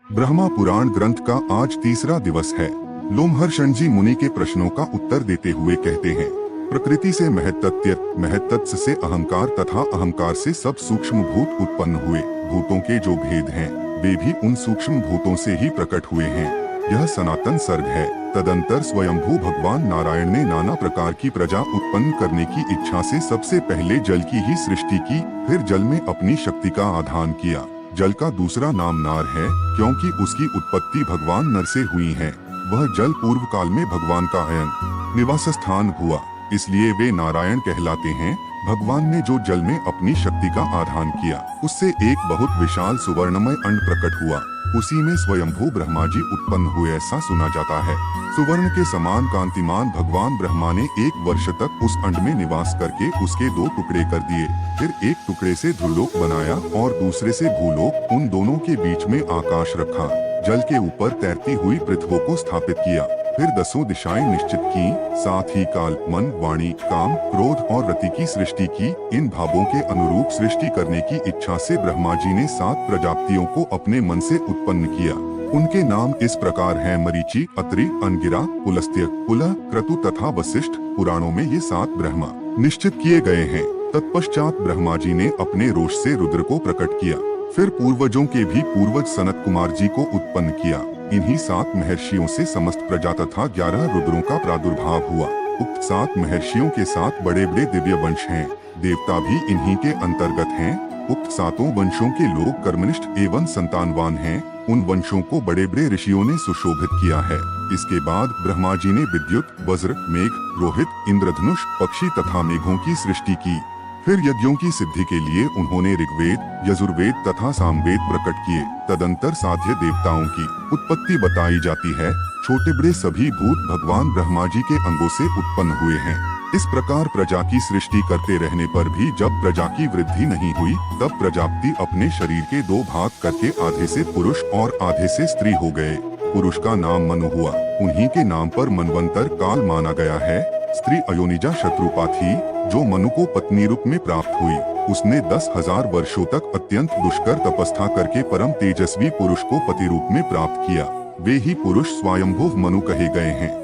ब्रह्मा पुराण ग्रंथ का आज तीसरा दिवस है। लोमहर्षण जी मुनि के प्रश्नों का उत्तर देते हुए कहते हैं, प्रकृति से महत्तत्व, महत्तत्व से अहंकार तथा अहंकार से सब सूक्ष्म भूत उत्पन्न हुए। भूतों के जो भेद हैं, वे भी उन सूक्ष्म भूतों से ही प्रकट हुए हैं। यह सनातन सर्ग है। तदंतर स्वयंभू भगवान नारायण ने नाना प्रकार की प्रजा उत्पन्न करने की इच्छा से सबसे पहले जल की ही सृष्टि की, फिर जल में अपनी शक्ति का आधान किया। जल का दूसरा नाम नार है, क्योंकि उसकी उत्पत्ति भगवान नर से हुई है। वह जल पूर्व काल में भगवान का अयन निवास स्थान हुआ, इसलिए वे नारायण कहलाते हैं। भगवान ने जो जल में अपनी शक्ति का आधान किया, उससे एक बहुत विशाल सुवर्णमय अंड प्रकट हुआ। उसी में स्वयंभू ब्रह्मा जी उत्पन्न हुए, ऐसा सुना जाता है। सुवर्ण के समान कांतिमान भगवान ब्रह्मा ने 1 वर्ष तक उस अंड में निवास करके उसके 2 टुकड़े कर दिए। फिर एक टुकड़े से ध्रुलोक बनाया और दूसरे से भूलोक। उन दोनों के बीच में आकाश रखा। जल के ऊपर तैरती हुई पृथ्वी को स्थापित किया। फिर 10 दिशाएं निश्चित की, साथ ही काल, मन, वाणी, काम, क्रोध और रति की सृष्टि की। इन भावों के अनुरूप सृष्टि करने की इच्छा से ब्रह्मा जी ने 7 प्रजापतियों को अपने मन से उत्पन्न किया। उनके नाम इस प्रकार हैं: मरीचि, अत्रि, अंगिरा, पुलस्त्य, पुलह, क्रतु तथा वशिष्ठ। पुराणों में ये 7 ब्रह्मा निश्चित किए गए हैं। तत्पश्चात ब्रह्मा जी ने अपने रोष से रुद्र को प्रकट किया। फिर पूर्वजों के भी पूर्वज सनत कुमार जी को उत्पन्न किया। इन्हीं 7 महर्षियों से समस्त प्रजा तथा 11 रुद्रों का प्रादुर्भाव हुआ। उक्त 7 महर्षियों के 7 बड़े बड़े दिव्य वंश हैं। देवता भी इन्हीं के अंतर्गत हैं। उक्त 7 वंशों के लोग कर्मनिष्ठ एवं संतानवान हैं। उन वंशों को बड़े बड़े ऋषियों ने सुशोभित किया है। इसके बाद ब्रह्मा जी ने विद्युत, वज्र, मेघ, रोहित, इंद्रधनुष, पक्षी तथा मेघों की सृष्टि की। फिर यज्ञों की सिद्धि के लिए उन्होंने ऋग्वेद, यजुर्वेद तथा सामवेद प्रकट किए। तदंतर साध्य देवताओं की उत्पत्ति बताई जाती है। छोटे बड़े सभी भूत भगवान ब्रह्मा जी के अंगों से उत्पन्न हुए हैं। इस प्रकार प्रजा की सृष्टि करते रहने पर भी जब प्रजा की वृद्धि नहीं हुई, तब प्रजापति अपने शरीर के 2 भाग करके आधे से पुरुष और आधे से स्त्री हो गए। पुरुष का नाम मनु हुआ। उन्हीं के नाम पर मनवंतर काल माना गया है। स्त्री अयोनिजा शत्रुपा थी, जो मनु को पत्नी रूप में प्राप्त हुई। उसने 10,000 वर्षों तक अत्यंत दुष्कर तपस्या करके परम तेजस्वी पुरुष को पति रूप में प्राप्त किया। वे ही पुरुष स्वयंभुव मनु कहे गए हैं।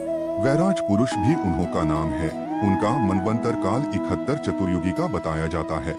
वैराज पुरुष भी उन्हों का नाम है। उनका मनवंतर काल 71 चतुर्युगी का बताया जाता है।